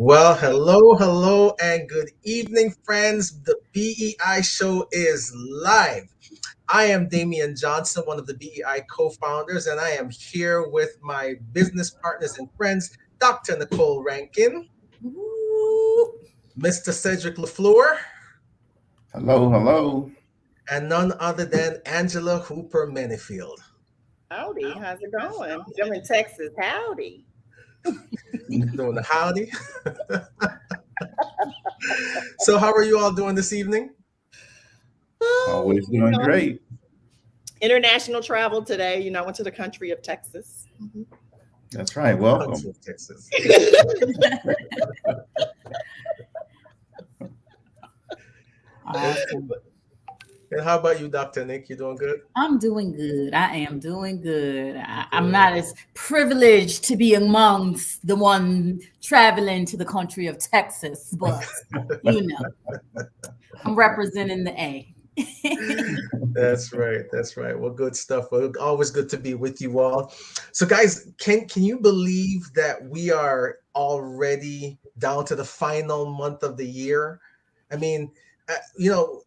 Well, hello, and good evening, friends. The BEI show is live. I am Damian Johnson, one of the BEI co founders, and I am here with my business partners and friends, Dr. Nicole Rankin, Woo. Mr. Cedric LaFleur, Hello, hello. and none other than Angela Hooper Manyfield. Howdy, how's it going? I'm in Texas. Howdy. Doing the howdy. So, how are you all doing this evening? Always doing great. International travel today. I went to the country of Texas. That's right. Welcome. Country of Texas. Awesome. And how about you, Dr. Nick? You doing good? I'm doing good. I am doing good. I'm not as privileged to be amongst the one traveling to the country of Texas, but I'm representing the A. That's right. That's right. Well, good stuff. Well, always good to be with you all. So, guys, can you believe that we are already down to the final month of the year? I mean,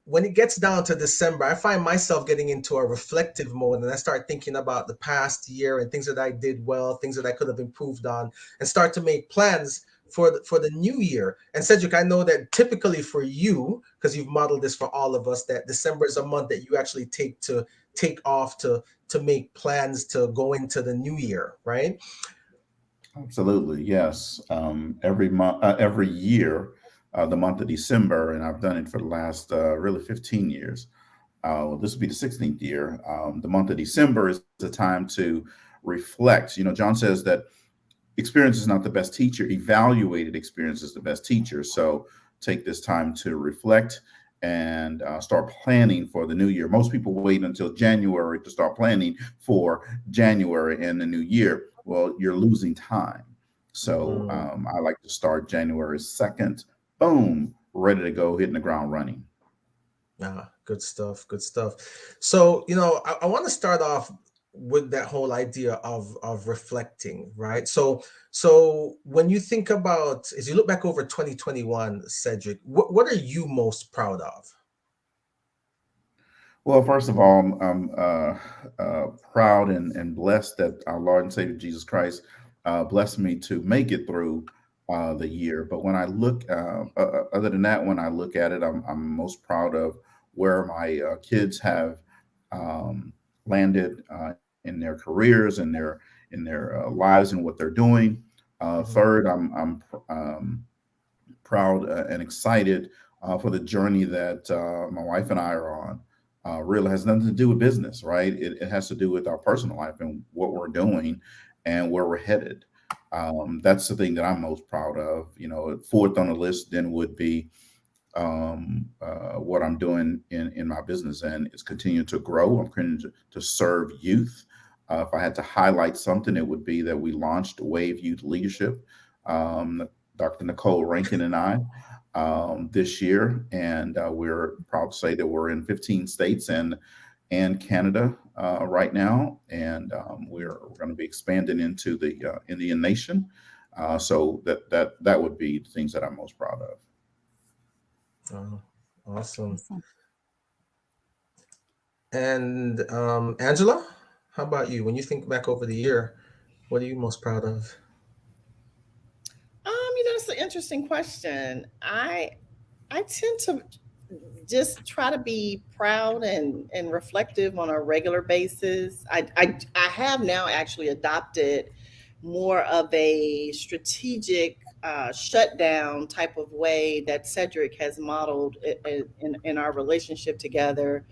when it gets down to December, I find myself getting into a reflective mode, and I start thinking about the past year and things that I did well, things that I could have improved on, and start to make plans for the new year. And Cedric, I know that typically for you, because you've modeled this for all of us, that December is a month that you actually take off to make plans to go into the new year, right? Absolutely. Yes. Every month, every year, the month of December, and I've done it for the last really 15 years. This will be the 16th year. The month of December is a time to reflect. John says that experience is not the best teacher. Evaluated experience is the best teacher. So take this time to reflect and start planning for the new year. Most people wait until January to start planning for January and the new year. Well, you're losing time. So I like to start January 2nd. Boom, ready to go, hitting the ground running. Good stuff. Good stuff. So, I want to start off with that whole idea of reflecting, right? So when you think about, as you look back over 2021, Cedric, what are you most proud of? Well, first of all, I'm proud and blessed that our Lord and Savior Jesus Christ blessed me to make it through the year. But when I look, other than that, when I look at it, I'm most proud of where my kids have landed in their careers and in their lives and what they're doing. Third, I'm proud and excited for the journey that my wife and I are on. Really has nothing to do with business, right? It has to do with our personal life and what we're doing and where we're headed. That's the thing that I'm most proud of. Fourth on the list then would be what I'm doing in my business, and it's continuing to grow. I'm continuing to serve youth. If I had to highlight something, it would be that we launched Wave Youth Leadership, Dr. Nicole Rankin and I, this year, and we're proud to say that we're in 15 states and Canada right now, and we're going to be expanding into the Indian nation. So that would be the things that I'm most proud of. Oh, awesome. And Angela, how about you? When you think back over the year, what are you most proud of? It's an interesting question. I tend to just try to be proud and reflective on a regular basis. I have now actually adopted more of a strategic shutdown type of way that Cedric has modeled in our relationship together.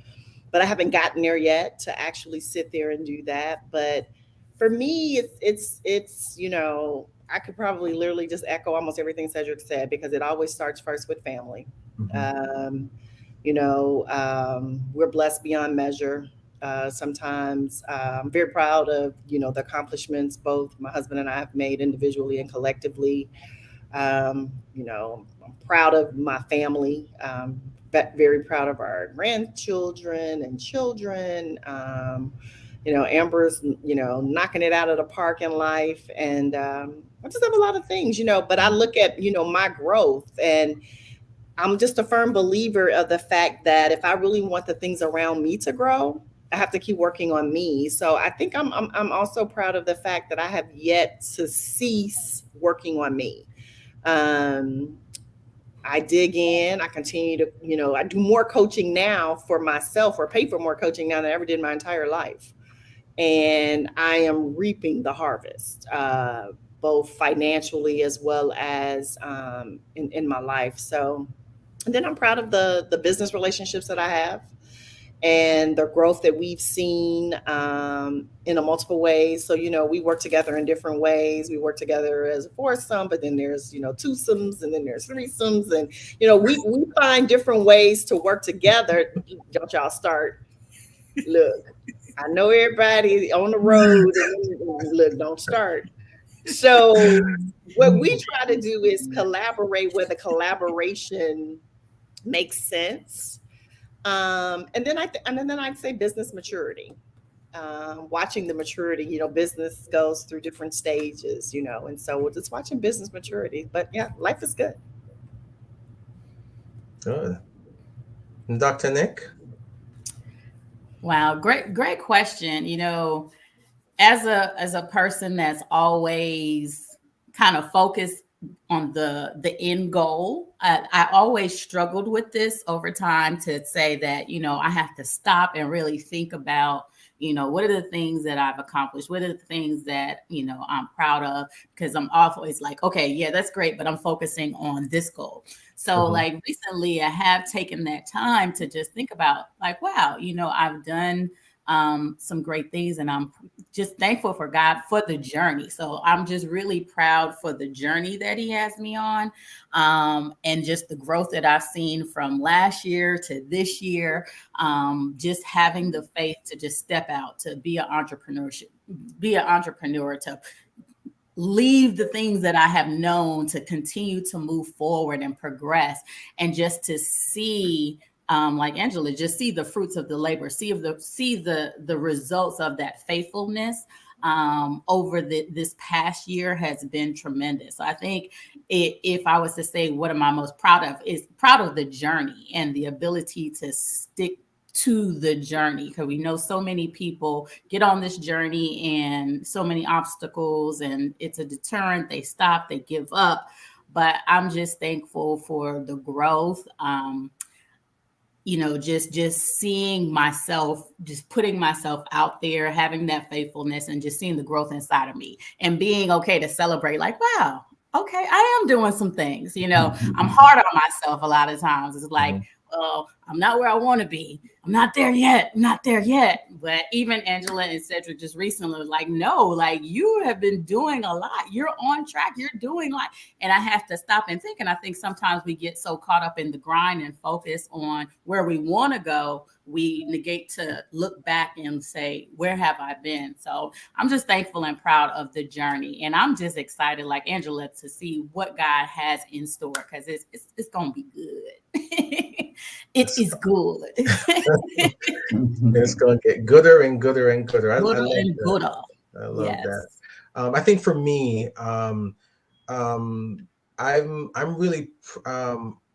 But I haven't gotten there yet to actually sit there and do that. But for me, it's I could probably literally just echo almost everything Cedric said because it always starts first with family. Um, we're blessed beyond measure. Sometimes I'm very proud of the accomplishments both my husband and I have made individually and collectively. I'm proud of my family. But very proud of our grandchildren and children. Amber's knocking it out of the park in life, and I just have a lot of things, but I look at, my growth, and I'm just a firm believer of the fact that if I really want the things around me to grow, I have to keep working on me. So I think I'm also proud of the fact that I have yet to cease working on me. Um, I dig in. I continue to, I do more coaching now for myself, or pay for more coaching now than I ever did in my entire life. And I am reaping the harvest, both financially as well as in my life. So, and then I'm proud of the business relationships that I have, and the growth that we've seen in a multiple ways. So, we work together in different ways. We work together as a foursome, but then there's, twosomes, and then there's threesomes. And, we find different ways to work together. Don't y'all start. Look, I know everybody on the road. And look, don't start. So what we try to do is collaborate where the collaboration makes sense. And then I'd say business maturity. Watching the maturity, business goes through different stages, and so we're just watching business maturity. But yeah, life is good. Good. And Dr. Nick? Wow, great question. As a person that's always kind of focused on the end goal, I always struggled with this over time to say that, I have to stop and really think about, what are the things that I've accomplished? What are the things that, I'm proud of? Because I'm always like, okay, yeah, that's great, but I'm focusing on this goal. So like recently I have taken that time to just think about like, wow, I've done some great things, and I'm just thankful for God for the journey. So I'm just really proud for the journey that he has me on, and just the growth that I've seen from last year to this year. Just having the faith to just step out, to be an entrepreneur, to leave the things that I have known, to continue to move forward and progress, and just to see, like Angela, just see the fruits of the labor, see the results of that faithfulness over this past year has been tremendous. So I think if I was to say what am I most proud of, is proud of the journey and the ability to stick to the journey, because we know so many people get on this journey and so many obstacles, and it's a deterrent. They stop, they give up. But I'm just thankful for the growth. Just seeing myself, just putting myself out there, having that faithfulness, and just seeing the growth inside of me, and being okay to celebrate like, wow, okay, I am doing some things. I'm hard on myself a lot of times. It's like, well, I'm not where I want to be. I'm not there yet. But even Angela and Cedric just recently was like, no, like you have been doing a lot. You're on track. You're doing like, and I have to stop and think. And I think sometimes we get so caught up in the grind and focus on where we want to go, we negate to look back and say, where have I been? So I'm just thankful and proud of the journey. And I'm just excited, like Angela, to see what God has in store, because it's going to be good. It is good. It's going to get gooder and gooder and gooder. I love gooder. I love that. I think for me, I'm really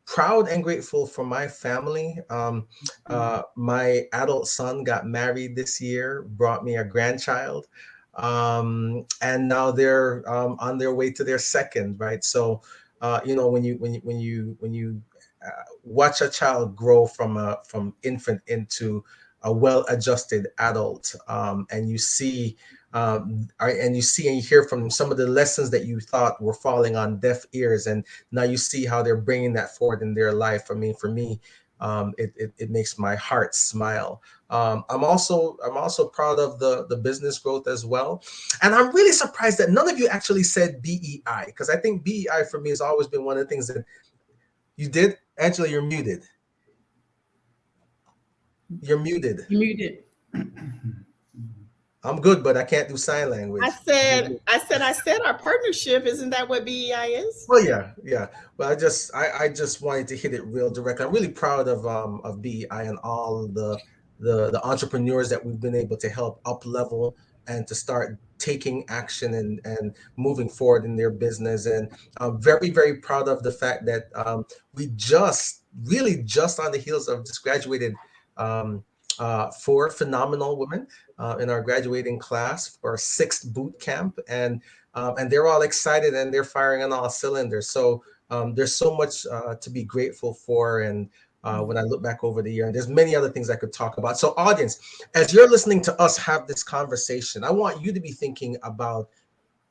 proud and grateful for my family. My adult son got married this year, brought me a grandchild, and now they're on their way to their second. Right, so when you watch a child grow from infant into a well-adjusted adult, and you see and you hear from some of the lessons that you thought were falling on deaf ears, and now you see how they're bringing that forward in their life. I mean, for me, it makes my heart smile. I'm also proud of the business growth as well, and I'm really surprised that none of you actually said BEI, because I think BEI for me has always been one of the things that you did. Angela, you're muted. You're muted. I'm good, but I can't do sign language. I said our partnership. Isn't that what BEI is? Well, yeah. But I just wanted to hit it real direct. I'm really proud of BEI and all the entrepreneurs that we've been able to help up level and to start taking action and moving forward in their business. And I'm very, very proud of the fact that we really just on the heels of just graduated um, 4 phenomenal women in our graduating class for our 6th boot camp. And they're all excited and they're firing on all cylinders. So there's so much to be grateful for. And when I look back over the year, and there's many other things I could talk about. So audience, as you're listening to us have this conversation, I want you to be thinking about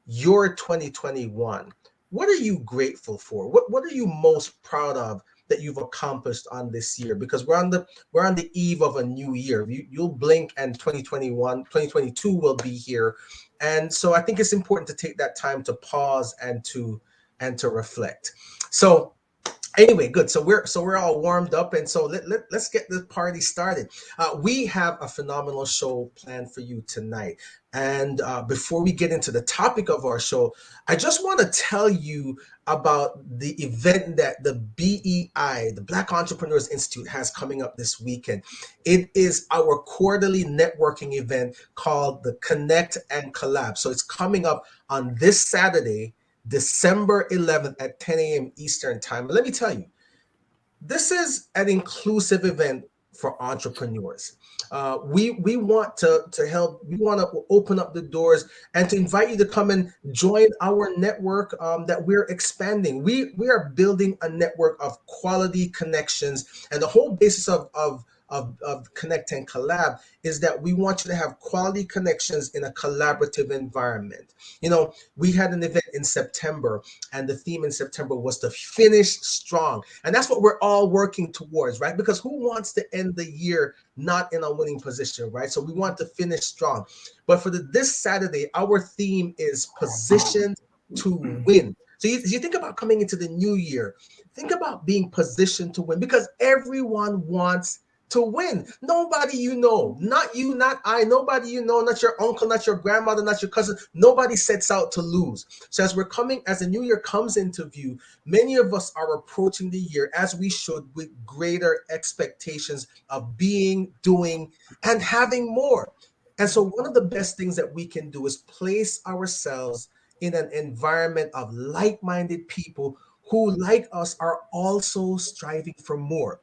your 2021. What are you grateful for? What are you most proud of that you've accomplished on this year? Because we're on the eve of a new year. You'll blink and 2022 will be here. And so I think it's important to take that time to pause and to reflect. So anyway, good. So we're all warmed up, and so let's get the party started. We have a phenomenal show planned for you tonight. And before we get into the topic of our show, I just want to tell you about the event that the BEI, the Black Entrepreneurs Institute, has coming up this weekend. It is our quarterly networking event called the Connect and Collab. So it's coming up on this Saturday, December 11th at 10 a.m. Eastern time. But let me tell you, this is an inclusive event for entrepreneurs. We want to help. We want to open up the doors and to invite you to come and join our network that we're expanding. We are building a network of quality connections, and the whole basis of Connect and Collab is that we want you to have quality connections in a collaborative environment. You know, we had an event in September, and the theme in September was to finish strong. And that's what we're all working towards, right? Because who wants to end the year not in a winning position, right? So we want to finish strong. But for this Saturday, our theme is positioned to win. So you think about coming into the new year, think about being positioned to win, because everyone wants to win. Nobody you know, not you, not I, nobody you know, not your uncle, not your grandmother, not your cousin, nobody sets out to lose. So as the new year comes into view, many of us are approaching the year, as we should, with greater expectations of being, doing, and having more. And so one of the best things that we can do is place ourselves in an environment of like-minded people who, like us, are also striving for more.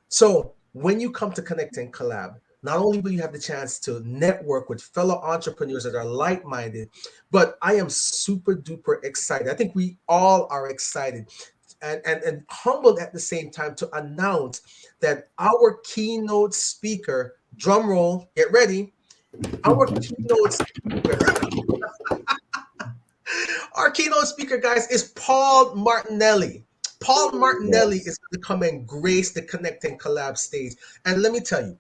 So when you come to Connect and Collab, not only will you have the chance to network with fellow entrepreneurs that are like-minded, but I am super duper excited. I think we all are excited and humbled at the same time to announce that our keynote speaker, drum roll, get ready, our keynote speaker, our keynote speaker, guys, is Paul Martinelli. Paul Martinelli is going to come and grace the Connect and Collab stage. And let me tell you,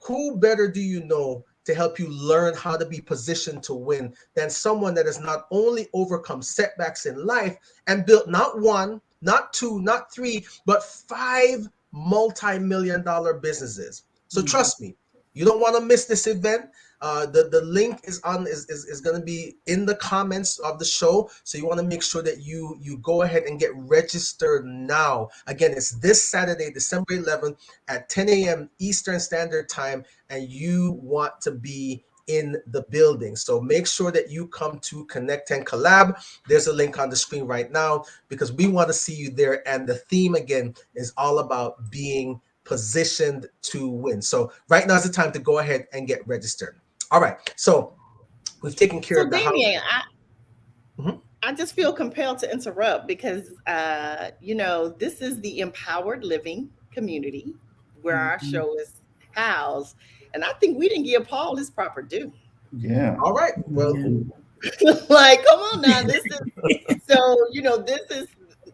who better do you know to help you learn how to be positioned to win than someone that has not only overcome setbacks in life and built not one, not two, not three, but 5 multi-million-dollar businesses. So trust me, you don't want to miss this event. The link is going to be in the comments of the show, so you want to make sure that you go ahead and get registered now. Again, it's this Saturday, December 11th at 10 a.m. Eastern Standard Time, and you want to be in the building. So make sure that you come to Connect and Collab. There's a link on the screen right now because we want to see you there. And the theme again is all about being positioned to win. So right now is the time to go ahead and get registered. All right, so we've taken care of the Damien, Mhm. I just feel compelled to interrupt because, this is the Empowered Living community where our show is housed. And I think we didn't give Paul his proper due. Yeah. All right, well, Like, come on now. This is,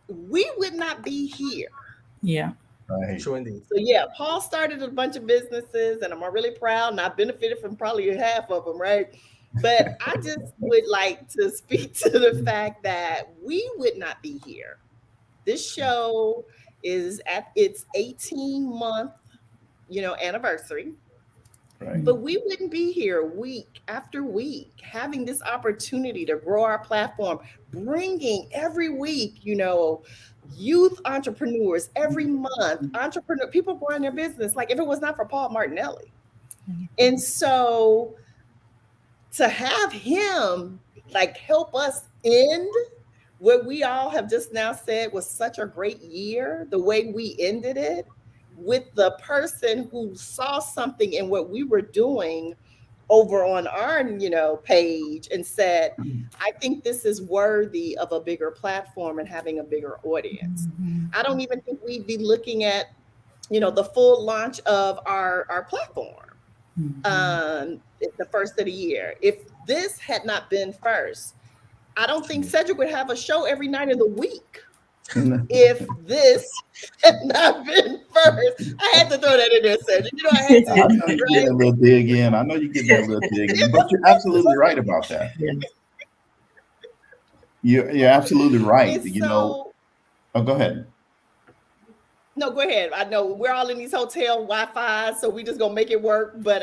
we would not be here. Yeah. Right. true indeed. So yeah, Paul started a bunch of businesses, and I'm really proud, and I benefited from probably half of them, right? But I just would like to speak to the fact that we would not be here. This show is at its 18-month, anniversary. Right. But we wouldn't be here week after week having this opportunity to grow our platform, bringing every week, youth entrepreneurs every month, people growing their business. Like if it was not for Paul Martinelli. And so to have him like help us end what we all have just now said was such a great year, the way we ended it with the person who saw something in what we were doing over on our, page and said, I think this is worthy of a bigger platform and having a bigger audience. I don't even think we'd be looking at, the full launch of our platform the first of the year. If this had not been first, I don't think Cedric would have a show every night of the week if this had not been first. I had to throw that in there, Cedric. I had to. I know you're getting a little dig in. I know you're getting that little dig in, but you're absolutely right about that. You're absolutely right. So, oh, go ahead. No, go ahead. I know we're all in these hotel Wi-Fi, so we just gonna make it work. But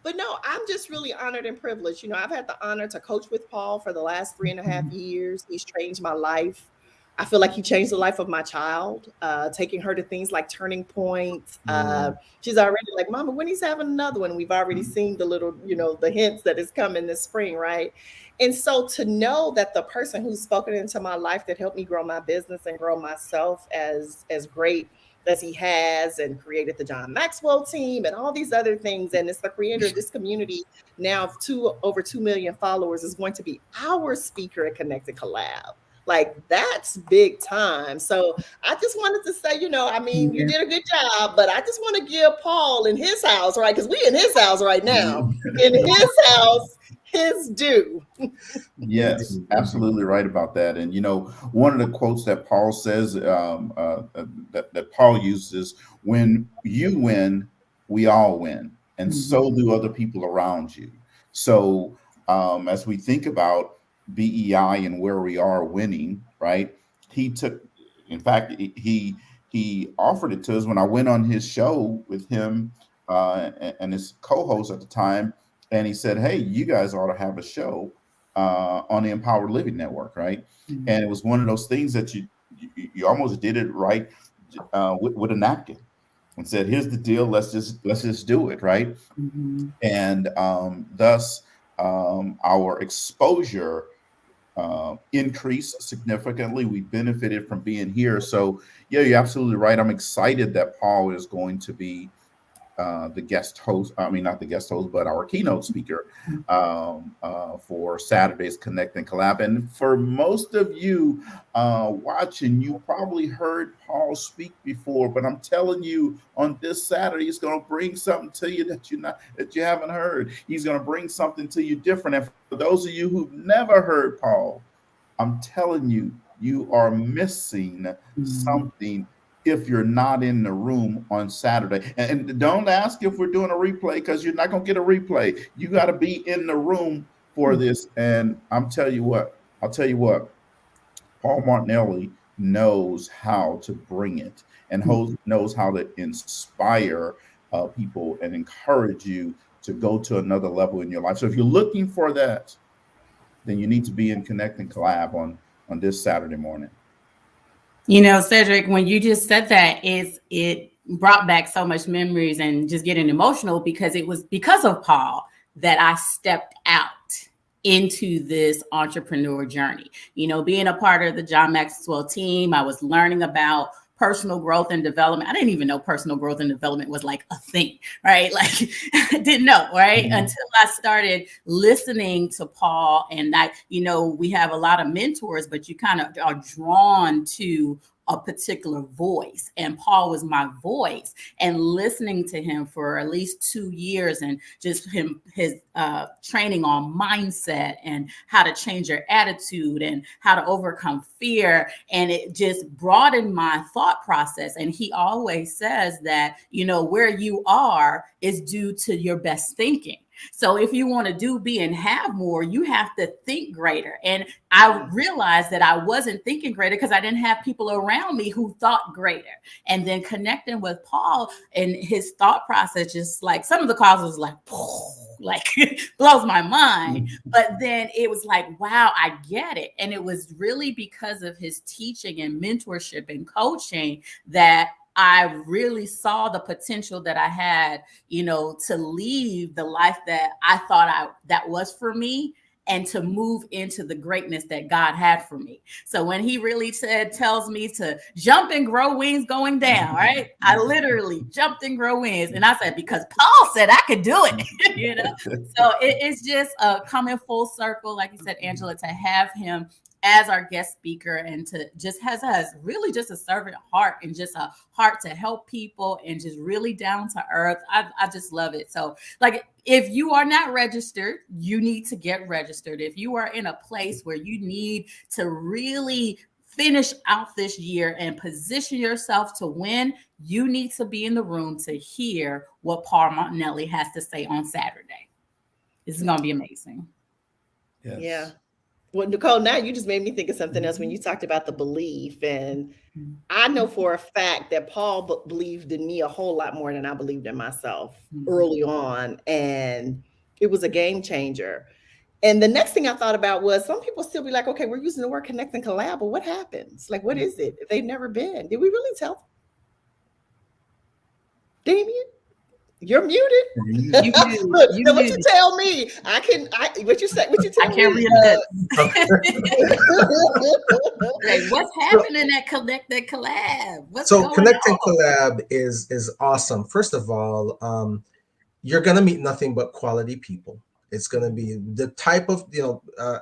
no, I'm just really honored and privileged. I've had the honor to coach with Paul for the last 3.5 years. He's changed my life. I feel like he changed the life of my child, taking her to things like Turning Point. She's already like, Mama, when he's having another one? We've already seen the little, the hints that is coming this spring, right? And so to know that the person who's spoken into my life that helped me grow my business and grow myself as great as he has, and created the John Maxwell team and all these other things, and it's the creator of this community now of over 2 million followers, is going to be our speaker at Connected Collab. Like, that's big time. So I just wanted to say, you did a good job, but I just want to give Paul in his house, right? Because we in his house right now. In his house, his due. Yes, absolutely right about that. And one of the quotes that Paul says, that Paul uses, when you win, we all win, and so do other people around you. So as we think about BEI and where we are winning, right? He offered it to us when I went on his show with him and his co-host at the time. And he said, hey, you guys ought to have a show on the Empowered Living Network, right? And it was one of those things that you almost did it right with a napkin and said, here's the deal, let's just do it, right? And thus our exposure increased significantly. We benefited from being here. So yeah, you're absolutely right. I'm excited that Paul is going to be the guest host, not the guest host, but our keynote speaker for Saturday's Connect and Collab. And for most of you watching, you probably heard Paul speak before, but I'm telling you, on this Saturday, he's going to bring something to you that you haven't heard. He's going to bring something to you different. And for those of you who've never heard Paul, I'm telling you, you are missing something if you're not in the room on Saturday. And don't ask if we're doing a replay, because you're not going to get a replay. You got to be in the room for this. And I'll tell you what, Paul Martinelli knows how to bring it, and knows how to inspire people and encourage you to go to another level in your life. So if you're looking for that, then you need to be in Connect and Collab on this Saturday morning. Cedric, when you just said that, it brought back so much memories and just getting emotional, because it was because of Paul that I stepped out into this entrepreneur journey. Being a part of the John Maxwell team, I was learning about personal growth and development. I didn't even know personal growth and development was like a thing, right? Like, I didn't know, right? Until I started listening to Paul. And we have a lot of mentors, but you kind of are drawn to a particular voice, and Paul was my voice. And listening to him for at least 2 years, and just his training on mindset and how to change your attitude and how to overcome fear, and it just broadened my thought process. And he always says that where you are is due to your best thinking. So if you want to be and have more, you have to think greater. And I realized that I wasn't thinking greater because I didn't have people around me who thought greater. And then connecting with Paul and his thought process, just like some of the calls was like blows my mind. But then it was like, wow, I get it. And it was really because of his teaching and mentorship and coaching that I really saw the potential that I had, to leave the life that I thought that was for me, and to move into the greatness that God had for me. So when he really tells me to jump and grow wings going down, right? I literally jumped and grow wings. And I said, because Paul said I could do it, So it's just coming full circle, like you said, Angela, to have him as our guest speaker, and to just has really just a servant heart, and just a heart to help people, and just really down to earth. I just love it. So like, if you are not registered, you need to get registered. If you are in a place where you need to really finish out this year and position yourself to win, you need to be in the room to hear what Paul Martinelli has to say on Saturday. This is going to be amazing. Yes. Yeah. Well, Nicole, now you just made me think of something else when you talked about the belief. And I know for a fact that Paul believed in me a whole lot more than I believed in myself early on. And it was a game changer. And the next thing I thought about was, some people still be like, okay, we're using the word connect and collab, but what happens? Like, what is it? If they've never been, did we really tell them? Damien? You're muted. You Look, so what you tell me? What you tell me? I can't read it. What's happening at Connect and Collab? So Connect and Collab is awesome. First of all, you're gonna meet nothing but quality people. It's gonna be the type of,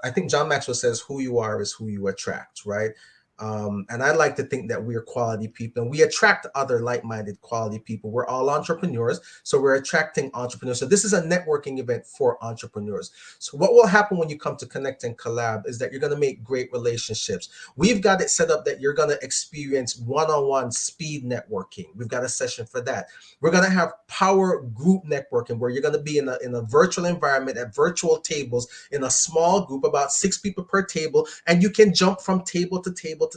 I think John Maxwell says, who you are is who you attract, right? And I like to think that we're quality people, and we attract other like-minded quality people. We're all entrepreneurs, so we're attracting entrepreneurs. So this is a networking event for entrepreneurs. So what will happen when you come to Connect and Collab is that you're going to make great relationships. We've got it set up that you're going to experience one-on-one speed networking. We've got a session for that. We're going to have power group networking, where you're going to be in a virtual environment at virtual tables in a small group, about 6 people per table, and you can jump from table to table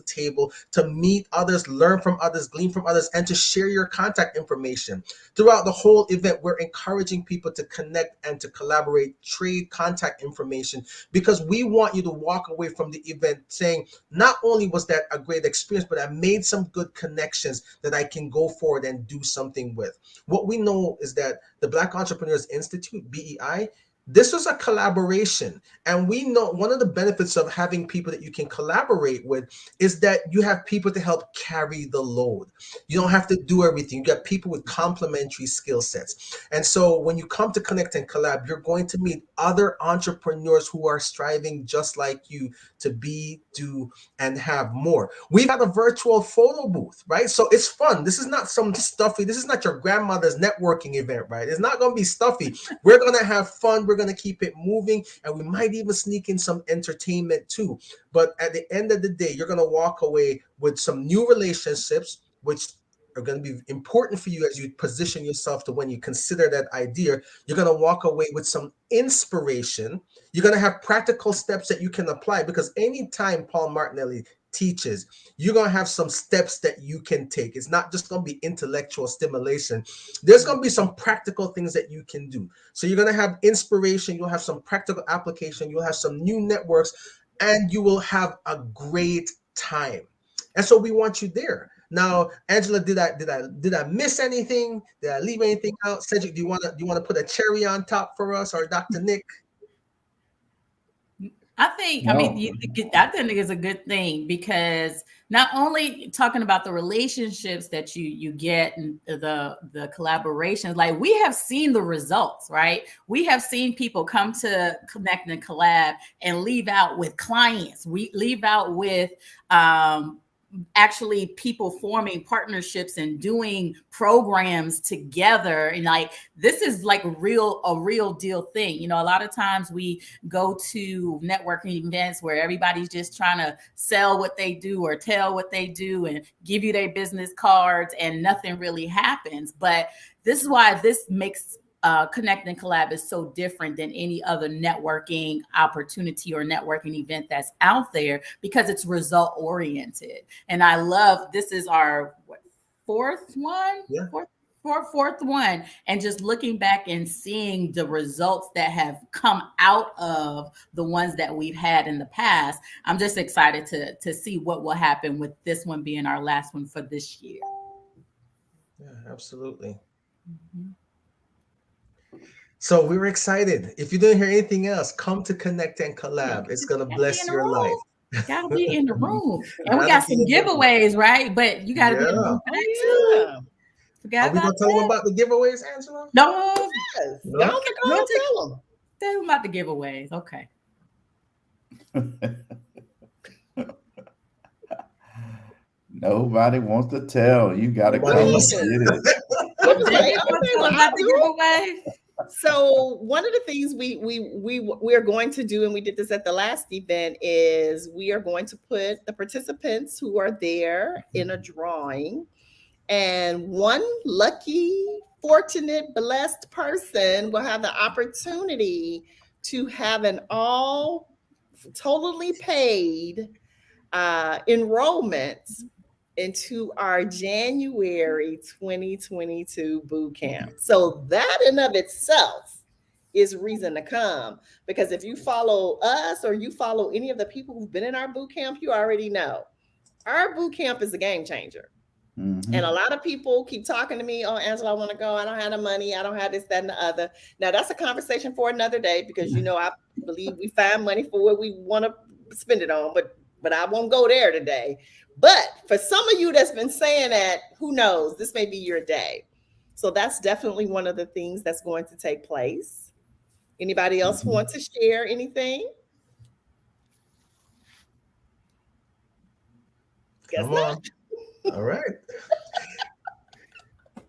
to meet others, learn from others, glean from others, and to share your contact information. Throughout the whole event, we're encouraging people to connect and to collaborate, trade contact information, because we want you to walk away from the event saying, not only was that a great experience, but I made some good connections that I can go forward and do something with. What we know is that the Black Entrepreneurs Institute, BEI, this was a collaboration. And we know one of the benefits of having people that you can collaborate with is that you have people to help carry the load. You don't have to do everything. You got people with complementary skill sets. And so when you come to Connect and Collab, you're going to meet other entrepreneurs who are striving just like you to be, do, and have more. We've had a virtual photo booth, right? So it's fun. This is not some stuffy, this is not your grandmother's networking event, right? It's not going to be stuffy. We're going to have fun. We're going to keep it moving, and we might even sneak in some entertainment too. But at the end of the day, you're going to walk away with some new relationships, which are going to be important for you as you position yourself to when you consider that idea. You're going to walk away with some inspiration. You're going to have practical steps that you can apply, because anytime Paul Martinelli teaches, you're going to have some steps that you can take. It's not just going to be intellectual stimulation. There's going to be some practical things that you can do. So you're going to have inspiration, you'll have some practical application, you'll have some new networks, and you will have a great time. And so we want you there. Now, Angela, did I miss anything? Did I leave anything out? Cedric, do you want to put a cherry on top for us, or Dr. Nick? I think it's a good thing, because not only talking about the relationships that you get and the collaborations, like we have seen the results, right? We have seen people come to Connect and Collab and leave out with clients. We leave out with actually people forming partnerships and doing programs together. And like, this is like a real deal thing. A lot of times we go to networking events where everybody's just trying to sell what they do or tell what they do and give you their business cards, and nothing really happens. But this is why this makes Connect and Collab is so different than any other networking opportunity or networking event that's out there, because it's result oriented. And I love, this is our fourth one? Yeah. Fourth one, and just looking back and seeing the results that have come out of the ones that we've had in the past. I'm just excited to see what will happen with this one being our last one for this year. Yeah, absolutely. Mhm. So we were excited. If you didn't hear anything else, come to Connect and Yeah, Collab. It's gonna gotta be in bless the your room. life. Gotta be in the room. And we Gotta got be some in the room. giveaways, right? But you gotta be in the Yeah. room for that too. Oh Are Forgot we about gonna tell them that. about the giveaways, Angela? No, yeah, yes. Go No. on, go we'll and take tell them. tell them about the giveaways. Okay. Nobody wants to tell. You got to Nobody come and wants. get it. What was like? David, want to Okay, tell well, them about I'll the do it. giveaway? So one of the things we are going to do, and we did this at the last event, is we are going to put the participants who are there in a drawing, and one lucky, fortunate, blessed person will have the opportunity to have an all totally paid enrollment into our January 2022 boot camp. So that in of itself is reason to come, because if you follow us or you follow any of the people who've been in our boot camp, you already know our boot camp is a game changer. And a Mhm. lot of people keep talking to me, oh, Angela, I want to go. I don't have the money. I don't have this, that, and the other. Now, that's a conversation for another day, because, I believe we find money for what we want to spend it on, but I won't go there today. But for some of you that's been saying that, who knows, this may be your day. So that's definitely one of the things that's going to take place. Anybody else Mhm. want to share anything? Guess Come not. on. All right.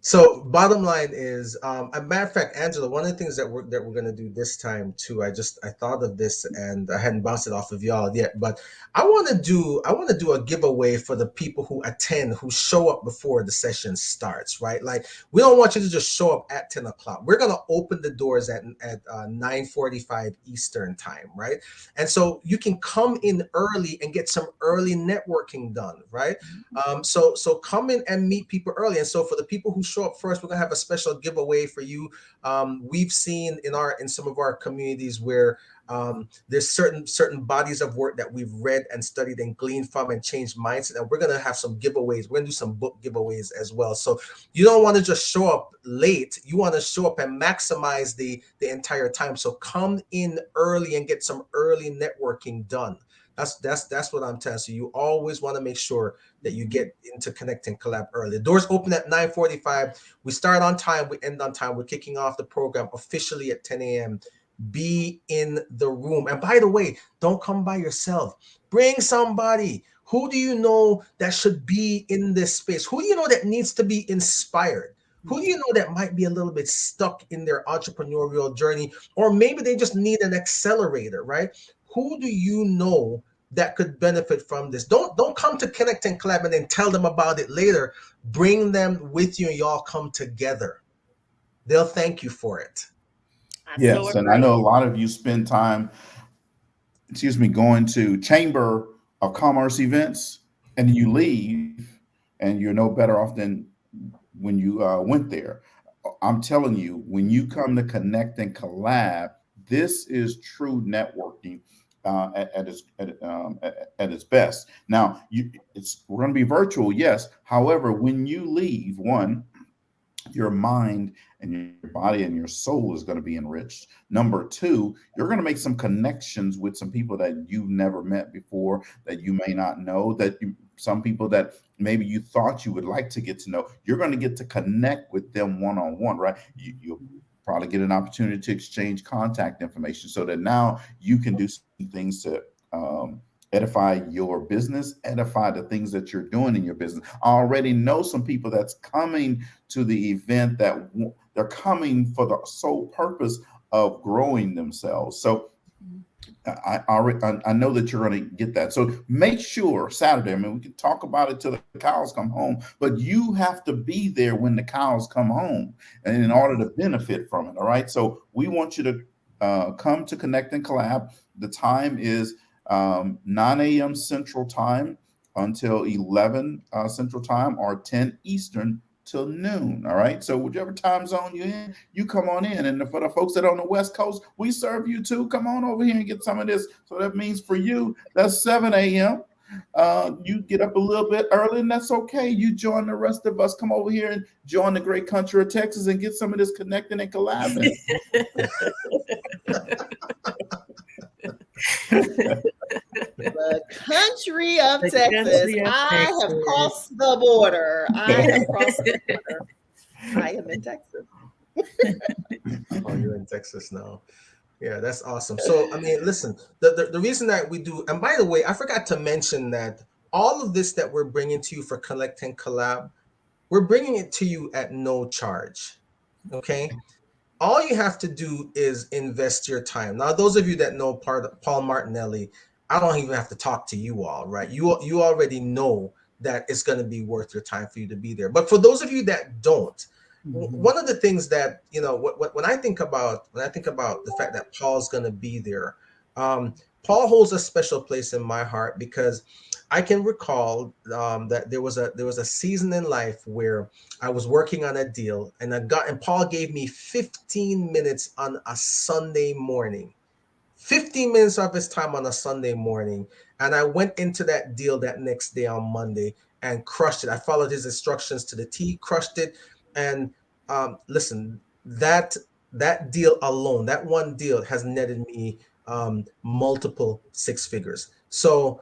So bottom line is, a matter of fact, Angela, one of the things that we're gonna do this time too. I thought of this and I hadn't bounced it off of y'all yet, but I want to do a giveaway for the people who attend, who show up before the session starts. Right? Like we don't want you to just show up at 10 o'clock. We're gonna open the doors at 9:45 Eastern time, right? And so you can come in early and get some early networking done, right? So come in and meet people early. And so for the people who show up first, we're gonna have a special giveaway for you. We've seen in some of our communities where there's certain bodies of work that we've read and studied and gleaned from and changed mindset, and we're gonna have some giveaways. We're gonna do some book giveaways as well. So you don't want to just show up late. You want to show up and maximize the entire time. So come in early and get some early networking done. That's what I'm telling you. So you always want to make sure that you get into Connect and Collab early. The doors open at 9:45. We start on time, we end on time. We're kicking off the program officially at 10 a.m. Be in the room. And by the way, don't come by yourself. Bring somebody. Who do you know that should be in this space? Who do you know that needs to be inspired? Who do you know that might be a little bit stuck in their entrepreneurial journey? Or maybe they just need an accelerator, right? Who do you know that could benefit from this? Don't come to Connect and Collab and then tell them about it later. Bring them with you and y'all come together. They'll thank you for it. I so Yes, and I know agree. a lot of you spend time, excuse me, going to chamber of commerce events, and you leave, and you're no better off than when you went there. I'm telling you, when you come to connect and collab, this is true networking at its best. Now, we're going to be virtual, yes. However, when you leave, one, your mind and your body and your soul is going to be enriched. Number two, you're going to make some connections with some people that you've never met before, that you may not know, some people that maybe you thought you would like to get to know. You're going to get to connect with them one on one, right? You'll probably get an opportunity to exchange contact information so that now you can do some things to edify your business, edify the things that you're doing in your business. I already know some people that's coming to the event that they're coming for the sole purpose of growing themselves. So I know that you're going to get that. So make sure Saturday. I mean, we can talk about it till the cows come home, but you have to be there when the cows come home, and in order to benefit from it. All right. So we want you to come to Connect and Collab. The time is 9 a.m. Central Time until 11 Central Time, or 10 Eastern till noon. All right. So whichever time zone you're in, you come on in. And for the folks that are on the West Coast, we serve you too. Come on over here and get some of this. So that means for you, that's 7 a.m. You get up a little bit early, and that's okay. You join the rest of us. Come over here and join the great country of Texas and get some of this connecting and collabing. The country of The Texas. country of I Texas. have crossed the border. I have crossed the border. I am in Texas. Oh, you're in Texas now. Yeah, that's awesome. So, I mean, listen, the reason that we do, and by the way, I forgot to mention that all of this that we're bringing to you for Collect and Collab, we're bringing it to you at no charge. Okay. All you have to do is invest your time. Now, those of you that know Paul Martinelli, I don't even have to talk to you all, right? You already know that it's going to be worth your time for you to be there. But for those of you that don't, one of the things that when I think about the fact that Paul's going to be there, Paul holds a special place in my heart because I can recall that there was a season in life where I was working on a deal, and Paul gave me 15 minutes on a Sunday morning. 15 minutes of his time on a Sunday morning. And I went into that deal that next day on Monday and crushed it. I followed his instructions to the T, crushed it. And listen, that deal alone, that one deal has netted me multiple six figures. So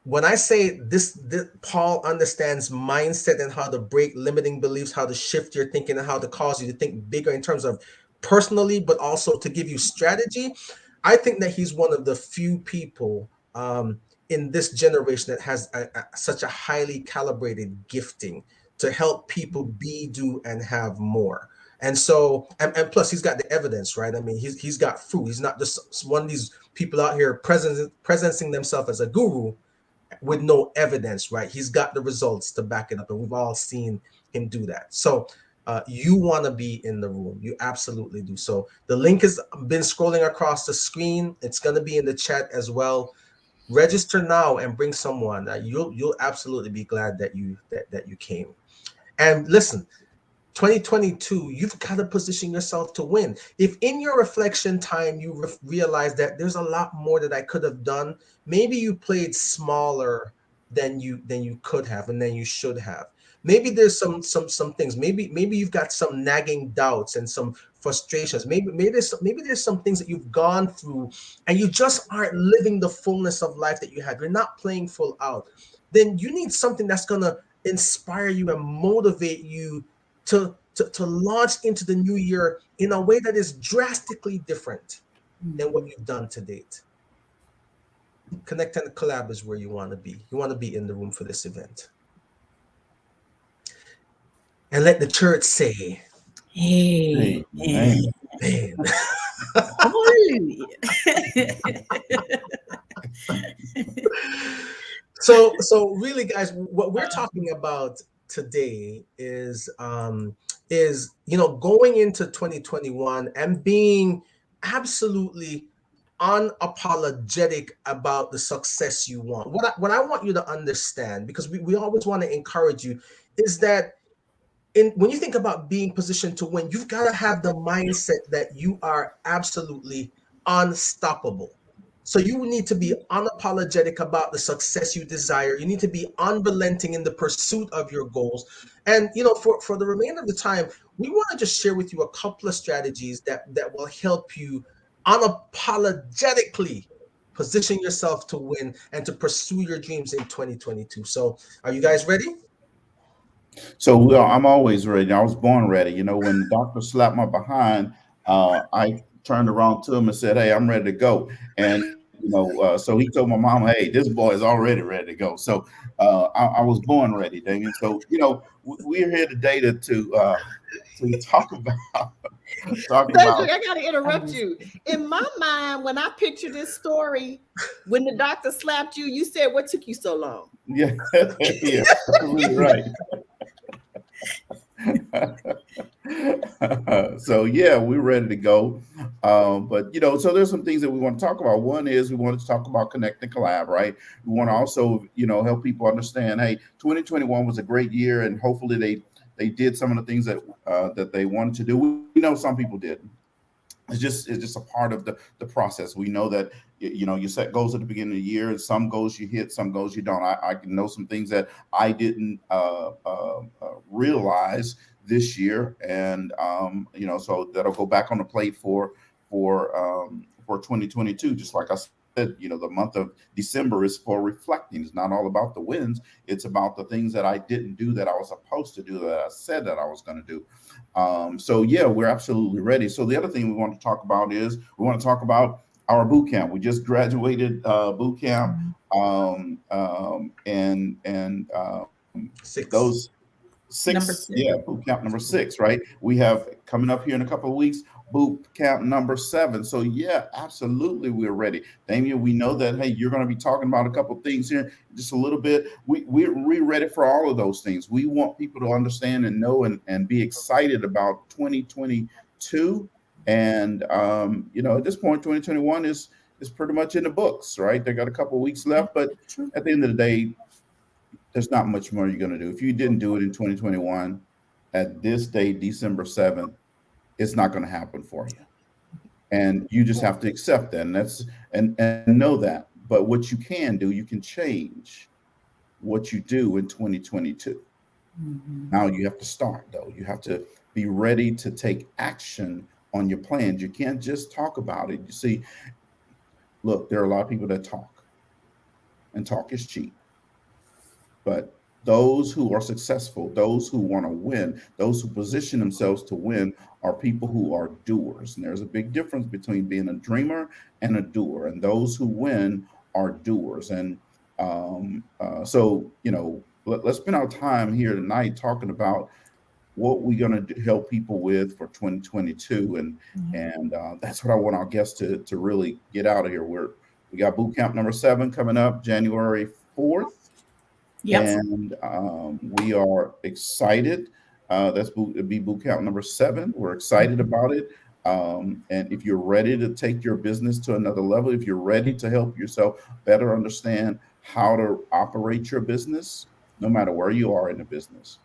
when I say this, Paul understands mindset and how to break limiting beliefs, how to shift your thinking, and how to cause you to think bigger in terms of personally, but also to give you strategy. I think that he's one of the few people in this generation that has such a highly calibrated gifting to help people be, do, and have more. And so, and plus, he's got the evidence, right? I mean, he's got fruit. He's not just one of these people out here presenting themselves as a guru with no evidence, right? He's got the results to back it up, and we've all seen him do that. So you want to be in the room. You absolutely do. So the link has been scrolling across the screen. It's going to be in the chat as well. Register now and bring someone. You'll absolutely be glad that you came. And listen, 2022, you've got to position yourself to win. If in your reflection time you realize that there's a lot more that I could have done, maybe you played smaller than you could have and than you should have. Maybe there's some things. Maybe you've got some nagging doubts and some frustrations. Maybe there's some things that you've gone through and you just aren't living the fullness of life that you have. You're not playing full out. Then you need something that's gonna inspire you and motivate you to launch into the new year in a way that is drastically different than what you've done to date. Connect and Collab is where you want to be. You want to be in the room for this event. And let the church say, Amen. Amen. So really, guys, what we're talking about today is going into 2021 and being absolutely unapologetic about the success you want. What I want you to understand, because we always want to encourage you, is that when you think about being positioned to win, you've got to have the mindset that you are absolutely unstoppable. So you need to be unapologetic about the success you desire. You need to be unrelenting in the pursuit of your goals. And for the remainder of the time, we want to just share with you a couple of strategies that will help you unapologetically position yourself to win and to pursue your dreams in 2022. So are you guys ready? So I'm always ready. I was born ready. When the doctor slapped my behind, I turned around to him and said, "Hey, I'm ready to go." And so he told my mom, "Hey, this boy is already ready to go." So I was born ready, Damien. So we're here today to talk about. Cedric, I gotta interrupt you. In my mind, when I picture this story, when the doctor slapped you, you said, "What took you so long?" Yeah, yeah, absolutely right. So yeah, we're ready to go. But so there's some things that we want to talk about. One is we want to talk about connect and collab, right? We want to also help people understand, hey, 2021 was a great year, and hopefully they did some of the things that they wanted to do. We know some people didn't. it's just a part of the process. We know that you set goals at the beginning of the year, and some goals you hit, some goals you don't. I can know some things that I didn't realize this year, and so that'll go back on the plate for 2022. Just like I said, the month of December is for reflecting. It's not all about the wins. It's about the things that I didn't do that I was supposed to do, that I said that I was going to do. So yeah, we're absolutely ready. So the other thing we want to talk about is we want to talk about our boot camp. We just graduated boot camp, and Six. those Number six, six. yeah, boot camp number 6, right? We have coming up here in a couple of weeks, boot camp number 7. So yeah, absolutely, we're ready. Damien, we know that, hey, you're going to be talking about a couple of things here just a little bit. We're ready for all of those things. We want people to understand and know and be excited about 2022. And at this point, 2021 is pretty much in the books, right? They got a couple of weeks left, but at the end of the day, there's not much more you're going to do. If you didn't do it in 2021, at this day, December 7th, it's not going to happen for you. And you just have to accept that, and know that. But what you can do, you can change what you do in 2022. Mm-hmm. Now you have to start, though. You have to be ready to take action on your plans. You can't just talk about it. You see, look, there are a lot of people that talk, and talk is cheap. But those who are successful, those who want to win, those who position themselves to win are people who are doers. And there's a big difference between being a dreamer and a doer. And those who win are doers. And so, let's spend our time here tonight talking about what we're going to help people with for 2022. And that's what I want our guests to really get out of here. We got boot camp number 7 coming up January 4th. Yep. And we are excited. That's be boot camp number 7. We're excited about it. And if you're ready to take your business to another level, if you're ready to help yourself better understand how to operate your business, no matter where you are in the business,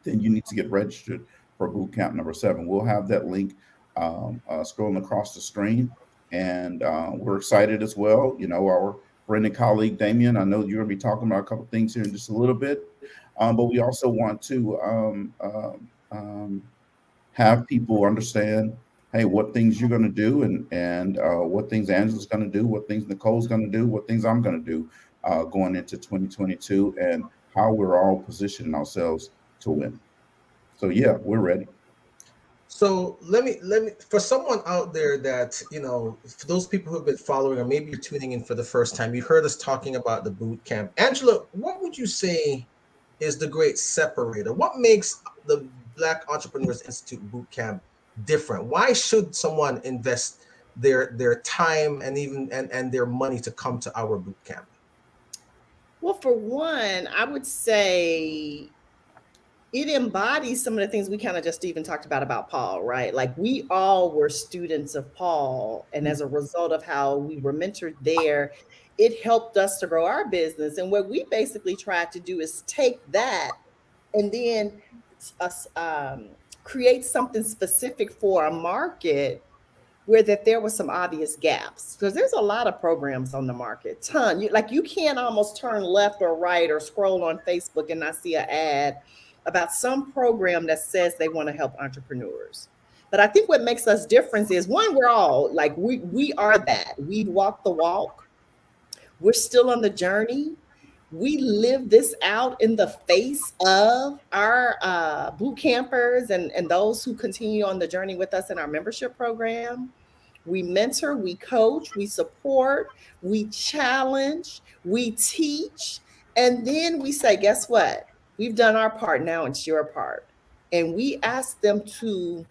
then you need to get registered for boot camp number 7. We'll have that link scrolling across the screen. And we're excited as well. Our friend and colleague, Damien, I know you're going to be talking about a couple of things here in just a little bit. But we also want to have people understand, hey, what things you're going to do and what things Angela's going to do, what things Nicole's going to do, what things I'm going to do going into 2022, and how we're all positioning ourselves to win. So yeah, we're ready. So let me for someone out there that, for those people who have been following, or maybe you're tuning in for the first time, you heard us talking about the boot camp. Angela, what would you say is the great separator? What makes the Black Entrepreneurs Institute boot camp different? Why should someone invest their time and even and their money to come to our boot camp? Well, for one, I would say it embodies some of the things we kind of just even talked about Paul, right? Like, we all were students of Paul, and as a result of how we were mentored there, it helped us to grow our business. And what we basically tried to do is take that and then create something specific for a market where that there was some obvious gaps, because there's a lot of programs on the market, you can't almost turn left or right or scroll on Facebook and not see an ad about some program that says they want to help entrepreneurs. But I think what makes us different is, one, we're all like, we are that. We walk the walk. We're still on the journey. We live this out in the face of our boot campers and those who continue on the journey with us in our membership program. We mentor, we coach, we support, we challenge, we teach, and then we say, guess what? We've done our part, now it's your part. And we ask them to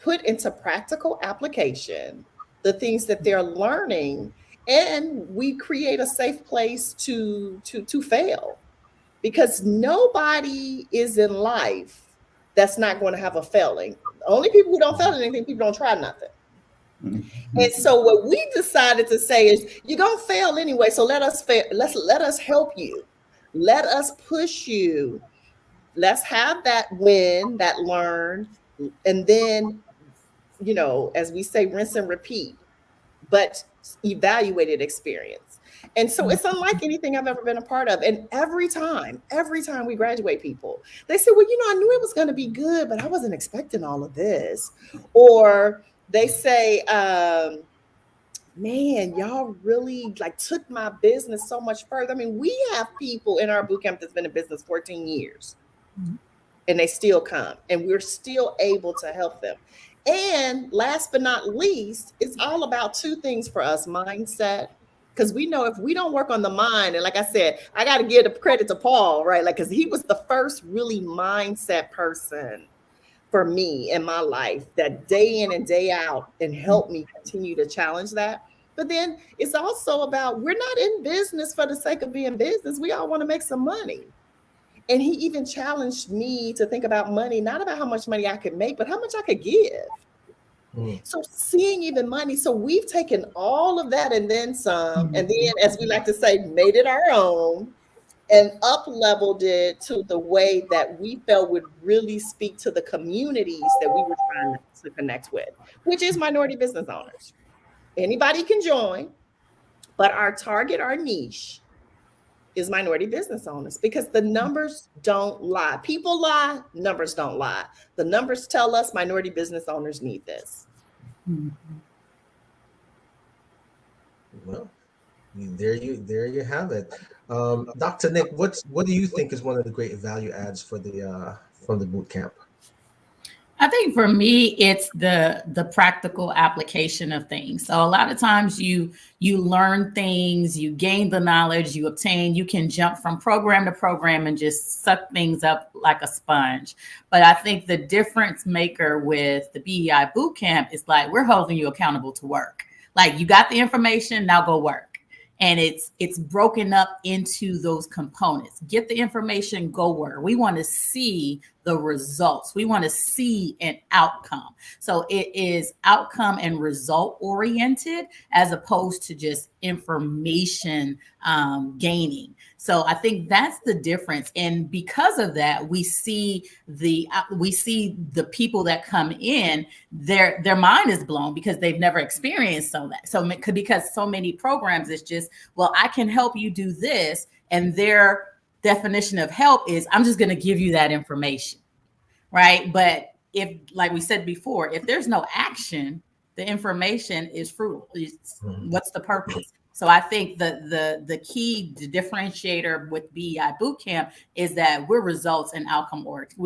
put into practical application the things that they're learning, and we create a safe place to fail. Because nobody is in life that's not going to have a failing. The only people who don't fail at anything, people don't try nothing. Mm-hmm. And so what we decided to say is, you're going to fail anyway, so let us help you. Let us push you. Let's have that win, that learn, and then as we say, rinse and repeat, but evaluated experience. And so it's unlike anything I've ever been a part of. And every time we graduate people, they say, well, I knew it was going to be good, but I wasn't expecting all of this. Or they say, man, y'all really like took my business so much further. I mean, we have people in our boot camp that's been in business 14 years and they still come and we're still able to help them. And last but not least, it's all about two things for us: mindset. Because we know if we don't work on the mind, and like I said, I got to give the credit to Paul, right? Like, because he was the first really mindset person for me in my life that day in and day out and helped me continue to challenge that. But then it's also about, we're not in business for the sake of being business. We all want to make some money. And he even challenged me to think about money, not about how much money I could make, but how much I could give. So seeing even money. So we've taken all of that and then some, and then, as we like to say, made it our own and up-leveled it to the way that we felt would really speak to the communities that we were trying to connect with, which is minority business owners. Anybody can join, but our target, our niche, is minority business owners, because the numbers don't lie. People lie, numbers don't lie. The numbers tell us minority business owners need this. Well, there you have it. Dr. Nick, what do you think is one of the great value adds for the from the boot camp? I think for me, it's the practical application of things. So a lot of times you learn things, you gain the knowledge, you obtain, you can jump from program to program and just suck things up like a sponge. But I think the difference maker with the BEI bootcamp is like, we're holding you accountable to work. Like, you got the information, now go work. And it's broken up into those components. Get the information, go work. We want to see the results. We want to see an outcome. So it is outcome and result oriented as opposed to just information gaining. So I think that's the difference. And because of that, we see the people that come in, their mind is blown because they've never experienced that. So because so many programs, it's just, well, I can help you do this. And their definition of help is, I'm just going to give you that information. Right. But if, like we said before, if there's no action, the information is fruitful. What's the purpose? So I think the key differentiator with BEI Bootcamp is that we're results and outcome oriented.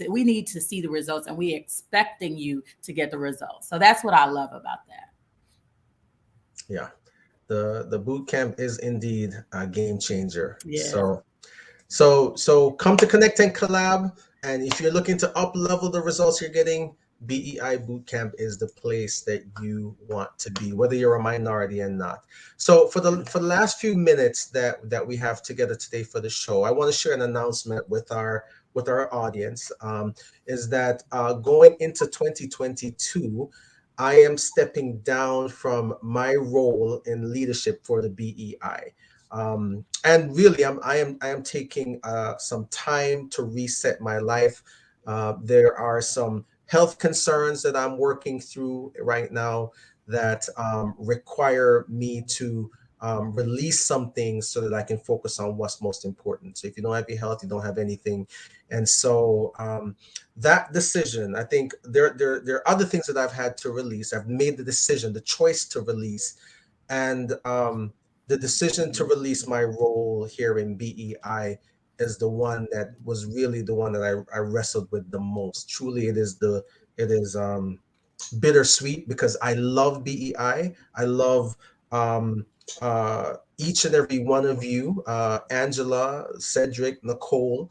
We need to see the results, and we're expecting you to get the results. So that's what I love about that. Yeah, the bootcamp is indeed a game changer. Yeah. So come to Connect and Collab, and if you're looking to up level the results you're getting, BEI Bootcamp is the place that you want to be, whether you're a minority or not. So for the last few minutes that we have together today for the show, I want to share an announcement with our audience. Is that going into 2022, I am stepping down from my role in leadership for the BEI. And really, I am taking some time to reset my life. There are some health concerns that I'm working through right now that require me to release some things so that I can focus on what's most important. So if you don't have your health, you don't have anything. And so that decision, I think there are other things that I've had to release. I've made the decision, the choice to release, and the decision to release my role here in BEI is the one that was really the one that I wrestled with the most. Truly, it is bittersweet because I love BEI. I love each and every one of you, Angela, Cedric, Nicole.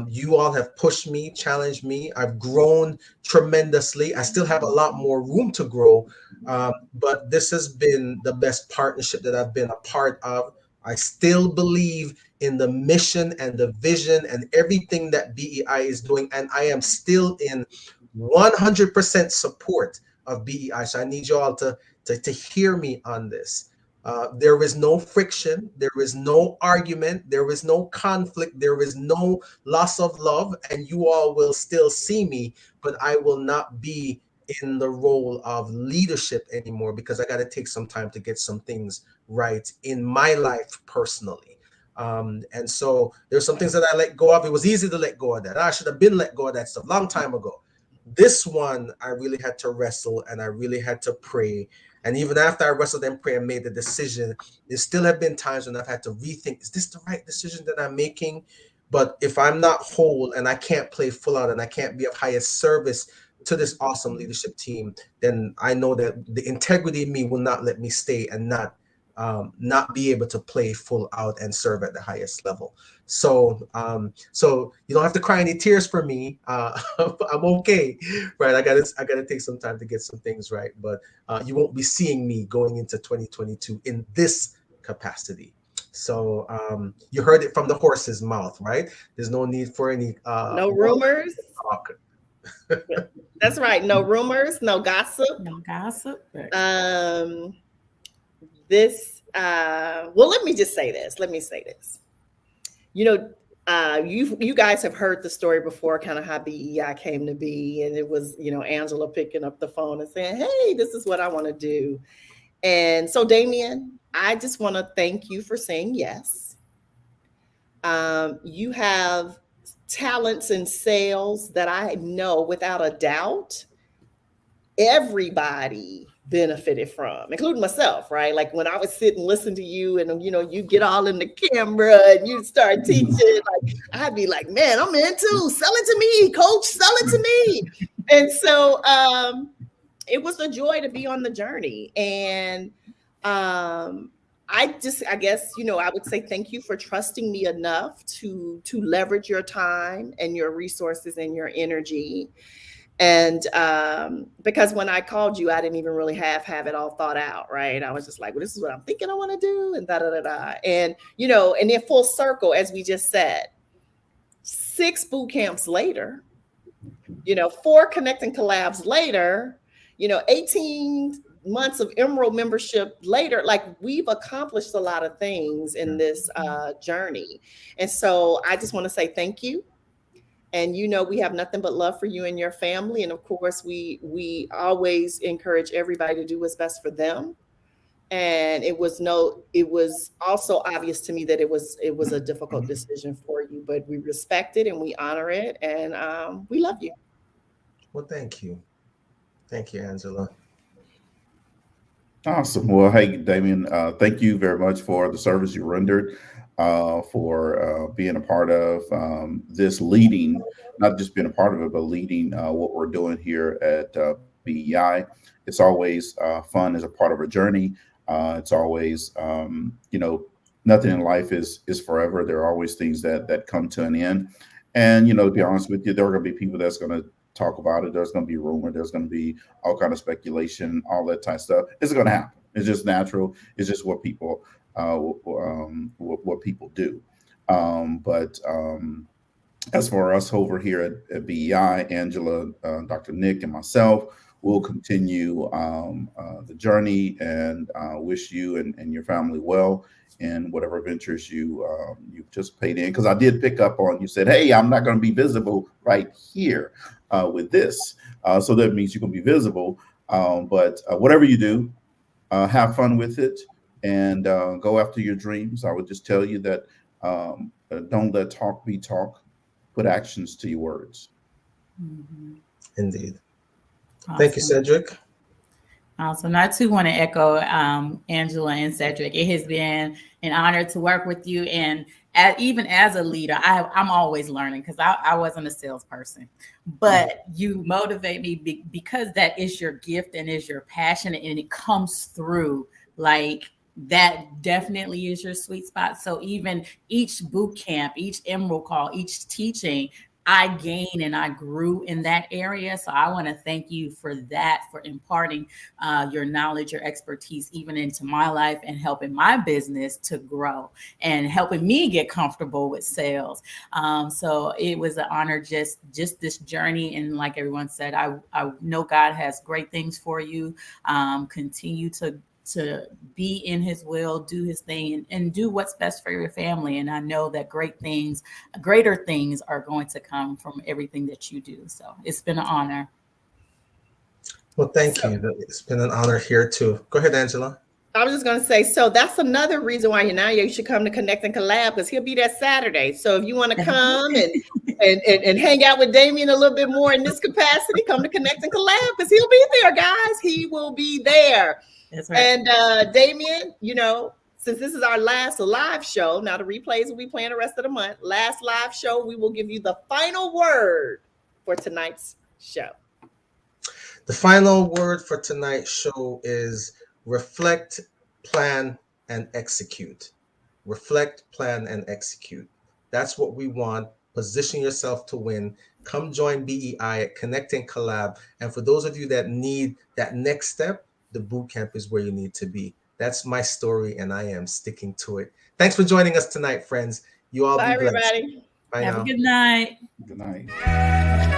You all have pushed me, challenged me. I've grown tremendously. I still have a lot more room to grow, but this has been the best partnership that I've been a part of. I still believe in the mission and the vision and everything that BEI is doing, and I am still in 100% support of BEI. So I need you all to hear me on this. There is no friction, there is no argument, there is no conflict, there is no loss of love, and you all will still see me, but I will not be in the role of leadership anymore because I got to take some time to get some things right in my life personally. And so there's some things that I let go of. It was easy to let go of that. I should have been let go of that stuff long time ago. This one, I really had to wrestle and I really had to pray. And even after I wrestled and prayed and made the decision, there still have been times when I've had to rethink, is this the right decision that I'm making? But if I'm not whole and I can't play full out and I can't be of highest service to this awesome leadership team, then I know that the integrity in me will not let me stay and not be able to play full out and serve at the highest level. So you don't have to cry any tears for me. I'm okay, right? I gotta take some time to get some things right, but you won't be seeing me going into 2022 in this capacity. So you heard it from the horse's mouth, right? There's no need for any no rumors. talk. That's right. No rumors, no gossip. No gossip. Well, let me just say this. You guys have heard the story before, kind of how BEI came to be. And it was, Angela picking up the phone and saying, hey, this is what I want to do. And so, Damien, I just want to thank you for saying yes. You have talents in sales that I know without a doubt everybody benefited from, including myself, right? Like when I would sit and listen to you and, you get all in the camera and you start teaching, like I'd be like, man, I'm in too. Sell it to me, coach, sell it to me. And so it was a joy to be on the journey. And I guess, I would say thank you for trusting me enough to leverage your time and your resources and your energy. And because when I called you, I didn't even really have it all thought out, right? I was just like, well, this is what I'm thinking I want to do, and da-da-da-da. And, and then full circle, as we just said, 6 boot camps later, 4 Connect and Collabs later, 18 months of Emerald membership later, like we've accomplished a lot of things in this journey. And so I just want to say thank you. And we have nothing but love for you and your family. And of course, we always encourage everybody to do what's best for them. And it was also obvious to me that it was a difficult decision for you, but we respect it and we honor it, and we love you. Well, thank you, Angela. Awesome. Well, hey, Damien, thank you very much for the service you rendered, for being a part of this, leading, not just being a part of it, but leading what we're doing here at BEI. It's always fun as a part of a journey. It's always, nothing in life is forever. There are always things that come to an end. And, to be honest with you, there are going to be people that's going to talk about it. There's going to be rumor. There's going to be all kind of speculation, all that type of stuff. It's going to happen. It's just natural. It's just what people what people do. But as for us over here at BEI, Angela, Dr. Nick, and myself, we'll continue the journey, and wish you and your family well in whatever ventures you participate in. Because I did pick up on, you said, hey, I'm not going to be visible right here with this. So that means you're going to be visible. But whatever you do, have fun with it, and go after your dreams. I would just tell you that don't let talk be talk. Put actions to your words. Mm-hmm. Indeed. Awesome. Thank you, Cedric. Awesome. I too want to echo Angela and Cedric. It has been an honor to work with you. And even as a leader, I'm always learning, because I wasn't a salesperson. But you motivate me because that is your gift and is your passion, and it comes through. Like, that definitely is your sweet spot. So even each boot camp, each Emerald call, each teaching, I gained and I grew in that area. So I want to thank you for that, for imparting your knowledge, your expertise, even into my life, and helping my business to grow and helping me get comfortable with sales. So it was an honor, just this journey. And like everyone said, I know God has great things for you. Continue to be in his will, do his thing, and do what's best for your family. And I know that greater things are going to come from everything that you do. So it's been an honor. Well, thank you. It's been an honor here too. Go ahead, Angela. I was just going to say, so that's another reason why you should come to Connect and Collab, because he'll be there Saturday. So if you want to come and hang out with Damien a little bit more in this capacity, come to Connect and Collab, because he'll be there, guys. He will be there. That's right. And Damien, since this is our last live show, now the replays will be playing the rest of the month. Last live show, we will give you the final word for tonight's show. The final word for tonight's show is reflect, plan, and execute. Reflect, plan, and execute. That's what we want. Position yourself to win. Come join BEI at Connect and Collab. And for those of you that need that next step, the boot camp is where you need to be. That's my story, and I am sticking to it. Thanks for joining us tonight, friends. You all Bye, be blessed. everybody. Bye Have now. a good night. Good night.